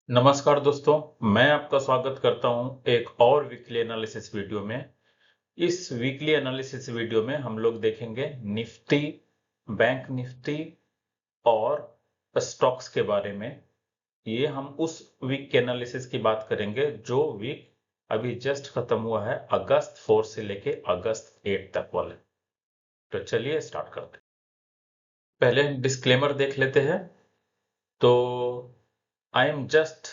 नमस्कार दोस्तों, मैं आपका स्वागत करता हूं एक और वीकली एनालिसिस वीडियो में। इस वीकली एनालिसिस वीडियो में हम लोग देखेंगे निफ्टी, बैंक निफ्टी और स्टॉक्स के बारे में। ये हम उस वीक के एनालिसिस की बात करेंगे जो वीक अभी जस्ट खत्म हुआ है, अगस्त 4 से लेके अगस्त 8 तक वाले। तो चलिए स्टार्ट करते हैं। पहले डिस्क्लेमर देख लेते हैं। तो I am just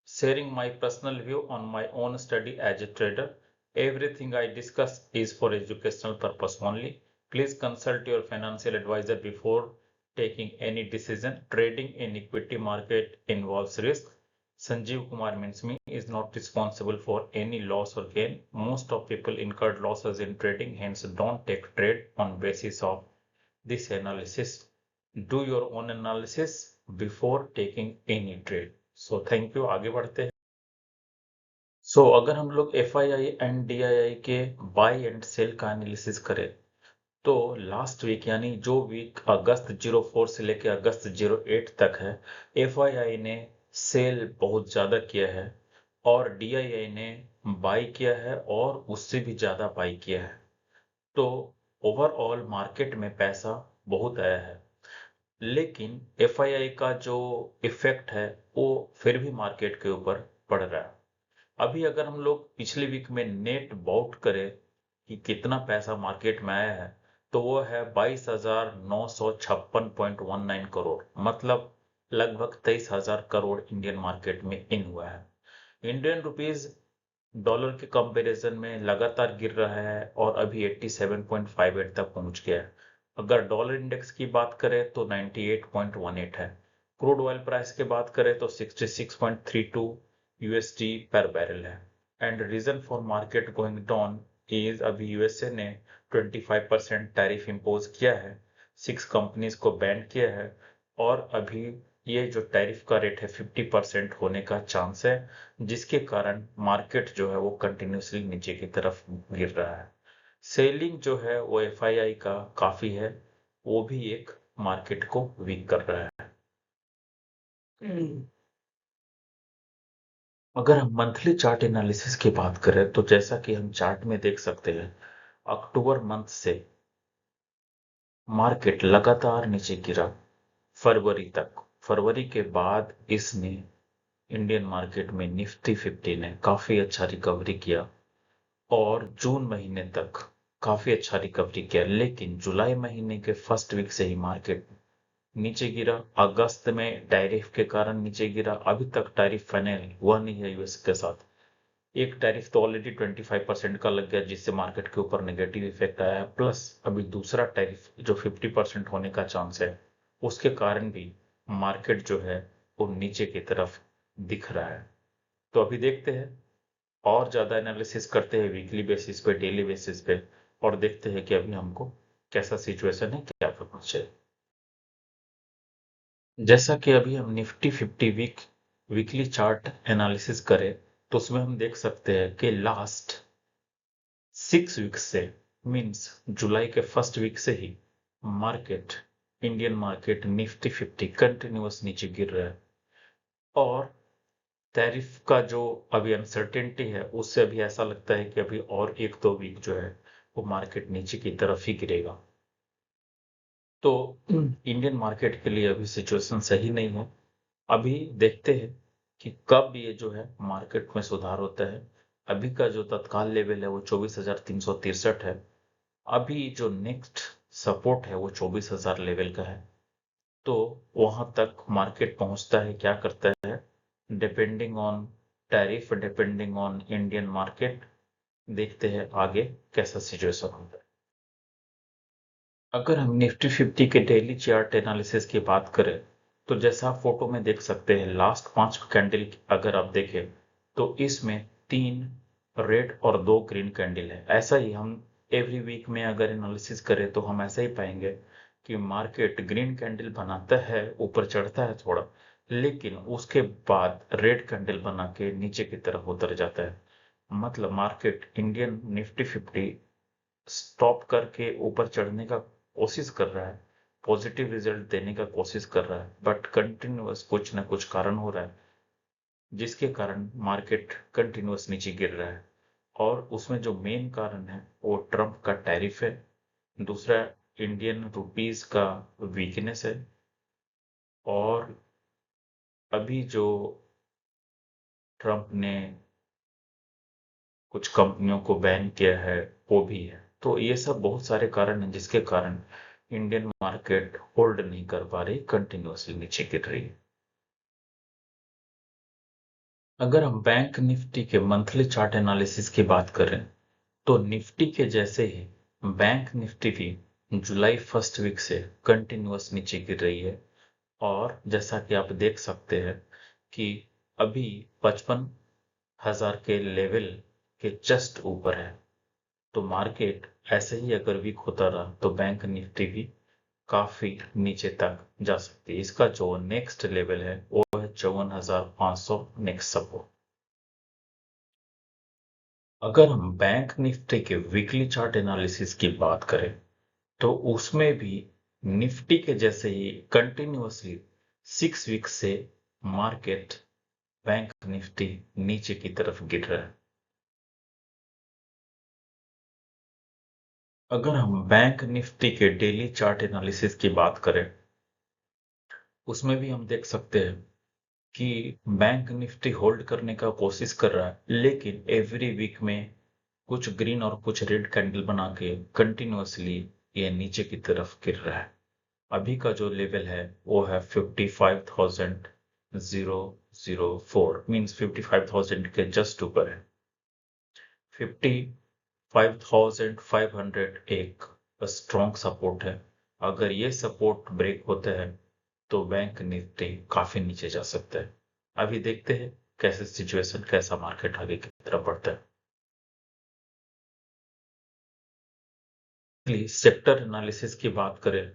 sharing my personal view on my own study as a trader. Everything I discuss is for educational purpose only. Please consult your financial advisor before taking any decision. Trading in equity market involves risk. Sanjeev Kumar means me is not responsible for any loss or gain. Most of people incurred losses in trading, hence don't take trade on basis of this analysis. Do your own analysis before taking any trade. So thank you. आगे बढ़ते हैं। अगर हम लोग FII and DII के bye and cell का analysis करें तो लास्ट वीक यानी जो वीक अगस्त 04 से लेकर अगस्त 08 तक है, FII ने सेल बहुत ज़्यादा किया है और DII ने बाई किया है और उससे भी ज़्यादा बाई किया है। तो ओवरऑल मार्केट में पैसा बहुत आया है, लेकिन FII का जो इफेक्ट है वो फिर भी मार्केट के ऊपर पड़ रहा है। अभी अगर हम लोग पिछले वीक में नेट बाउट करें कि कितना पैसा मार्केट में आया है, तो वो है 22,956.19 करोड़, मतलब लगभग 23,000 करोड़ इंडियन मार्केट में इन हुआ है। इंडियन रुपीज डॉलर के कंपैरिजन में लगातार गिर रहा है और अभी 87.58 तक पहुंच गया है। अगर डॉलर इंडेक्स की बात करें तो 98.18 है। क्रूड ऑयल प्राइस की बात करें तो 66.32 USD पर बैरल है। And reason for market going down is अभी यूएसए ने 25% टैरिफ इंपोज किया है, 6 कंपनीज को बैन किया है और अभी ये जो टैरिफ का रेट है 50% होने का चांस है, जिसके कारण मार्केट जो है वो कंटिन्यूसली नीचे की तरफ गिर रहा है। सेलिंग जो है वो FII का काफी है, वो भी एक मार्केट को वीक कर रहा है। अगर हम मंथली चार्ट एनालिसिस की बात करें तो जैसा कि हम चार्ट में देख सकते हैं, अक्टूबर मंथ से मार्केट लगातार नीचे गिरा फरवरी तक। फरवरी के बाद इसने इंडियन मार्केट में निफ्टी 50 ने काफी अच्छा रिकवरी किया और जून महीने तक काफी अच्छा रिकवरी किया, लेकिन जुलाई महीने के फर्स्ट वीक से ही मार्केट नीचे गिरा। अगस्त में टैरिफ के कारण नीचे गिरा। अभी तक टैरिफ फाइनल हुआ नहीं है यूएस के साथ। एक टैरिफ तो ऑलरेडी 25% का लग गया, जिससे मार्केट के ऊपर नेगेटिव इफेक्ट आया है, प्लस अभी दूसरा टैरिफ जो 50% होने का चांस है, उसके कारण भी मार्केट जो है वो नीचे की तरफ दिख रहा है। तो अभी देखते हैं और ज्यादा एनालिसिस करते हैं वीकली बेसिस पे, डेली बेसिस पे, और देखते हैं कि अभी हमको कैसा सिचुएशन है, क्या करना चाहिए। जैसा कि अभी हम निफ्टी 50 वीकली चार्ट एनालिसिस करें तो उसमें हम देख सकते हैं कि लास्ट 6 वीक से, मींस जुलाई के फर्स्ट वीक से ही market, Indian market Nifty 50 continuous नीचे गिर रहा है और टैरिफ का जो अभी अनसर्टेनिटी है उससे अभी ऐसा लगता है कि अभी और 1-2 वीक जो है वो मार्केट नीचे की तरफ ही गिरेगा। तो इंडियन मार्केट के लिए अभी सिचुएशन सही नहीं है। अभी देखते हैं कि कब ये जो है मार्केट में सुधार होता है। अभी का जो तत्काल लेवल है वो 24,363 है। अभी जो नेक्स्ट सपोर्ट है वो 24,000 लेवल का है। तो वहां तक मार्केट पहुंचता है, क्या करता है, depending on tariff, depending on Indian market, देखते हैं आगे कैसा सिचुएशन होता है। अगर हम निफ्टी 50 के डेली चार्ट एनालिसिस की बात करें तो जैसा आप फोटो में देख सकते हैं, लास्ट 5 कैंडल अगर आप देखें तो इसमें 3 रेड और 2 ग्रीन कैंडल है। ऐसा ही हम एवरी वीक में अगर एनालिसिस करें तो हम ऐसा ही पाएंगे कि मार्केट ग्रीन कैंडल बनाता है, ऊपर चढ़ता है थोड़ा, लेकिन उसके बाद रेड कैंडल बना के नीचे की तरफ उतर जाता है। मतलब मार्केट इंडियन निफ्टी 50 स्टॉप करके ऊपर चढ़ने का कोशिश कर रहा है, पॉजिटिव रिजल्ट देने का कोशिश कर रहा है, बट कंटिन्यूअस कुछ ना कुछ कारण हो रहा है जिसके कारण मार्केट कंटिन्यूअस नीचे गिर रहा है। और उसमें जो मेन कारण है वो ट्रम्प का टैरिफ है, दूसरा इंडियन रुपीस का वीकनेस है, और अभी जो ट्रम्प ने कुछ कंपनियों को बैन किया है वो भी है। तो ये सब बहुत सारे कारण हैं जिसके कारण इंडियन मार्केट होल्ड नहीं कर पा रही, कंटिन्यूअसली नीचे गिर रही है। अगर हम बैंक निफ्टी के मंथली चार्ट एनालिसिस की बात करें तो निफ्टी के जैसे ही बैंक निफ्टी भी जुलाई फर्स्ट वीक से कंटिन्यूअस नीचे गिर रही है, और जैसा कि आप देख सकते हैं कि अभी 55,000 के लेवल के जस्ट ऊपर है। तो मार्केट ऐसे ही अगर वीक होता रहा तो बैंक निफ्टी भी काफी नीचे तक जा सकती है। इसका जो नेक्स्ट लेवल है वो है 54,500 नेक्स्ट सपोर्ट। अगर हम बैंक निफ्टी के वीकली चार्ट एनालिसिस की बात करें तो उसमें भी निफ्टी के जैसे ही कंटिन्यूअसली 6 वीक से मार्केट बैंक निफ्टी नीचे की तरफ गिर रहा है। अगर हम बैंक निफ्टी के डेली चार्ट एनालिसिस की बात करें उसमें भी हम देख सकते हैं कि बैंक निफ्टी होल्ड करने का कोशिश कर रहा है, लेकिन एवरी वीक में कुछ ग्रीन और कुछ रेड कैंडल बना के कंटिन्यूअसली ये नीचे की तरफ गिर रहा है। अभी का जो लेवल है वो है 55,004, मीन्स 55,000 के जस्ट ऊपर है। 55,500 एक स्ट्रॉन्ग सपोर्ट है। अगर ये सपोर्ट ब्रेक होता है तो बैंक निफ्टी काफी नीचे जा सकता है। अभी देखते हैं कैसे सिचुएशन, कैसा मार्केट आगे की तरफ बढ़ता है। सेक्टर एनालिसिस की बात करें,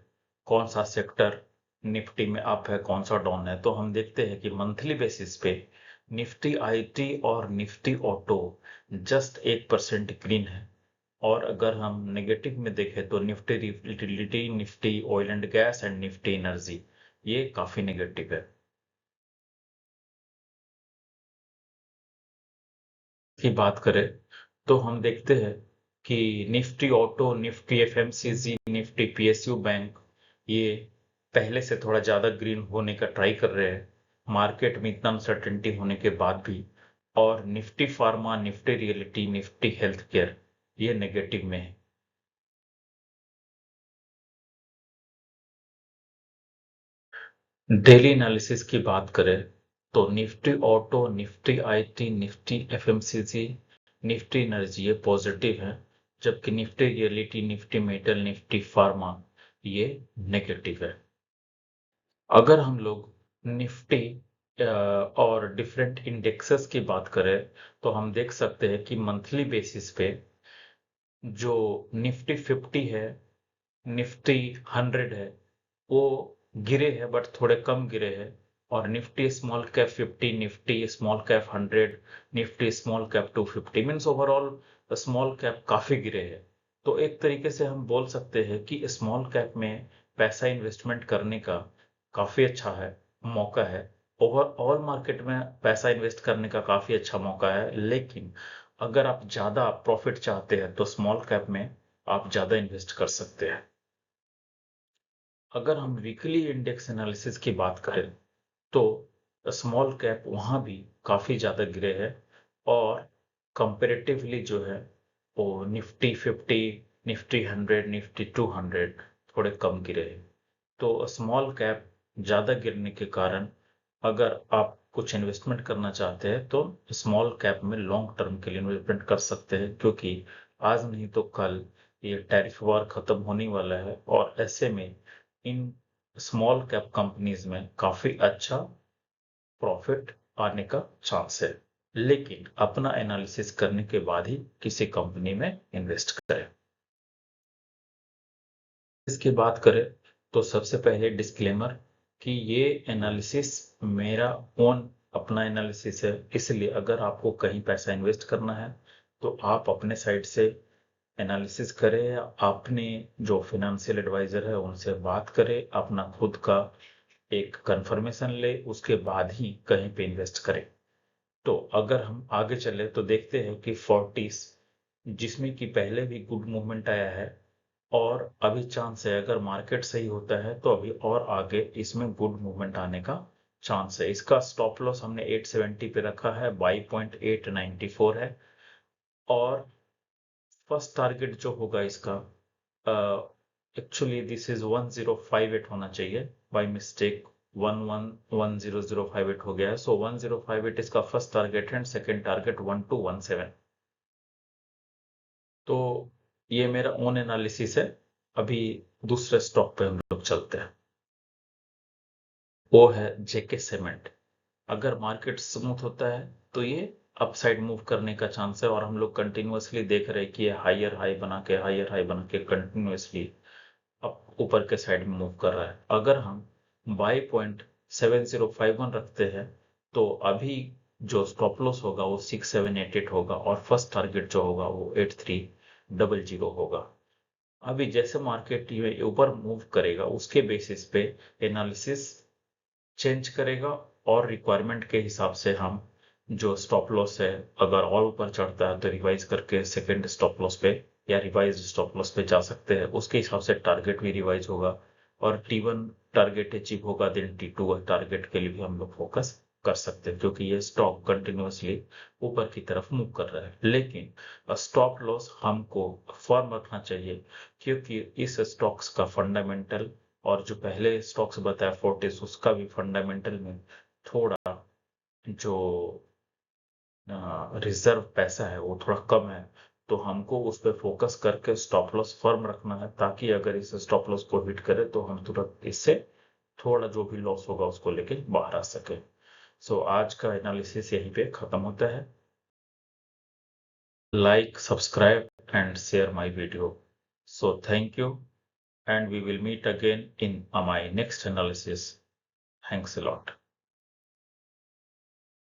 कौन सा सेक्टर निफ्टी में अप है कौन सा डाउन है, तो हम देखते हैं कि मंथली बेसिस पे निफ्टी आईटी और निफ्टी ऑटो जस्ट 1% ग्रीन है। और अगर हम नेगेटिव में देखें तो Nifty utility, Nifty oil and gas and Nifty energy ये काफी नेगेटिव है। की बात करें तो हम देखते हैं कि Nifty auto, Nifty FMCG, Nifty PSU bank ये पहले से थोड़ा ज्यादा ग्रीन होने का ट्राई कर रहे हैं मार्केट में इतना अनसर्टेनिटी होने के बाद भी। और Nifty pharma, Nifty reality, Nifty health care ये नेगेटिव में है। डेली एनालिसिस की बात करें तो Nifty auto, Nifty IT, Nifty FMCG, Nifty energy ये पॉजिटिव है, जबकि Nifty reality, Nifty metal, Nifty pharma ये नेगेटिव है। अगर हम लोग निफ्टी और डिफरेंट इंडेक्सेस की बात करें तो हम देख सकते हैं कि मंथली बेसिस पे जो निफ्टी 50 है, निफ्टी 100 है, वो गिरे हैं बट थोड़े कम गिरे हैं। और Nifty small cap 50, Nifty small cap 100, Nifty small cap 250 means overall small cap काफी गिरे हैं। तो एक तरीके से हम बोल सकते हैं कि स्मॉल कैप में पैसा इन्वेस्टमेंट करने का काफी अच्छा है, मौका है। ओवरऑल मार्केट में पैसा इन्वेस्ट करने का काफी अच्छा मौका है, लेकिन अगर आप ज्यादा प्रॉफिट चाहते हैं तो स्मॉल कैप में आप ज्यादा इन्वेस्ट कर सकते हैं। अगर हम वीकली इंडेक्स एनालिसिस की बात करें तो स्मॉल कैप वहां भी काफी ज्यादा गिरे हैं, और कंपेरेटिवली जो है वो निफ्टी 50, निफ्टी 100, निफ्टी 200 थोड़े कम गिरे हैं। तो स्मॉल कैप ज्यादा गिरने के कारण अगर आप कुछ इन्वेस्टमेंट करना चाहते हैं तो स्मॉल कैप में लॉन्ग टर्म के लिए इन्वेस्टमेंट कर सकते हैं, क्योंकि आज नहीं तो कल ये टैरिफ वॉर खत्म होने वाला है, और ऐसे में इन स्मॉल कैप कंपनीज में काफी अच्छा प्रॉफिट आने का चांस है। लेकिन अपना एनालिसिस करने के बाद ही किसी कंपनी में इन्वेस्ट करें। इसकी बात करें तो सबसे पहले डिस्क्लेमर कि ये एनालिसिस मेरा ओन अपना एनालिसिस है, इसलिए अगर आपको कहीं पैसा इन्वेस्ट करना है तो आप अपने साइड से एनालिसिस करें, अपने जो फाइनेंशियल एडवाइजर है उनसे बात करें, अपना खुद का एक कंफर्मेशन ले, उसके बाद ही कहीं पे इन्वेस्ट करें। तो अगर हम आगे चले तो देखते हैं कि 40s जिसमें कि पहले भी गुड मूवमेंट आया है और अभी चांस है, अगर मार्केट सही होता है तो अभी और आगे इसमें गुड मूवमेंट आने का चांस है। इसका स्टॉप लॉस हमने 870 पे रखा है, बाई पॉइंट 894 है और फर्स्ट टारगेट जो होगा इसका एक्चुअली दिस इज 1058 होना चाहिए, बाय मिस्टेक 111058 हो गया है। सो 1058 इसका फर्स्ट टारगेट है एंड सेकेंड टारगेट 1217। तो ये मेरा ओन एनालिसिस है। अभी दूसरे स्टॉक पे हम लोग चलते हैं, वो है जेके सीमेंट। अगर मार्केट स्मूथ होता है तो ये अपसाइड मूव करने का चांस है और हम लोग कंटिन्यूअसली देख रहे हैं कि ये हायर हाई बना के कंटिन्यूअसली अब ऊपर के साइड में मूव कर रहा है। अगर हम बाई पॉइंट 7051 रखते हैं तो अभी जो स्टॉप लॉस होगा वो 6788 होगा और फर्स्ट टारगेट जो होगा वो 8300 होगा। अभी जैसे मार्केट ये ऊपर मूव करेगा उसके बेसिस पे एनालिसिस चेंज करेगा और रिक्वायरमेंट के हिसाब से हम जो स्टॉप लॉस है, अगर और ऊपर चढ़ता है तो रिवाइज करके सेकंड स्टॉप लॉस पे या रिवाइज स्टॉप लॉस पे जा सकते हैं। उसके हिसाब से टारगेट भी रिवाइज होगा और T1 टारगेट अचीव होगा, देन T2 टारगेट के लिए भी हम लोग फोकस कर सकते हैं क्योंकि ये स्टॉक कंटिन्यूअसली ऊपर की तरफ मूव कर रहा है। लेकिन स्टॉप लॉस हमको फर्म रखना चाहिए क्योंकि इस स्टॉक्स का फंडामेंटल और जो पहले स्टॉक्स बताया फोर्टिस उसका भी फंडामेंटल में थोड़ा जो रिजर्व पैसा है वो थोड़ा कम है। तो हमको उस पर फोकस करके स्टॉप लॉस फर्म रखना है ताकि अगर इस स्टॉप लॉस को हिट करे तो हम तुरंत इससे थोड़ा जो भी लॉस होगा उसको लेके बाहर आ सके। सो आज का एनालिसिस यहीं पे खत्म होता है। Like, subscribe and share my video. So thank you and we will meet again in my next analysis. Thanks a lot.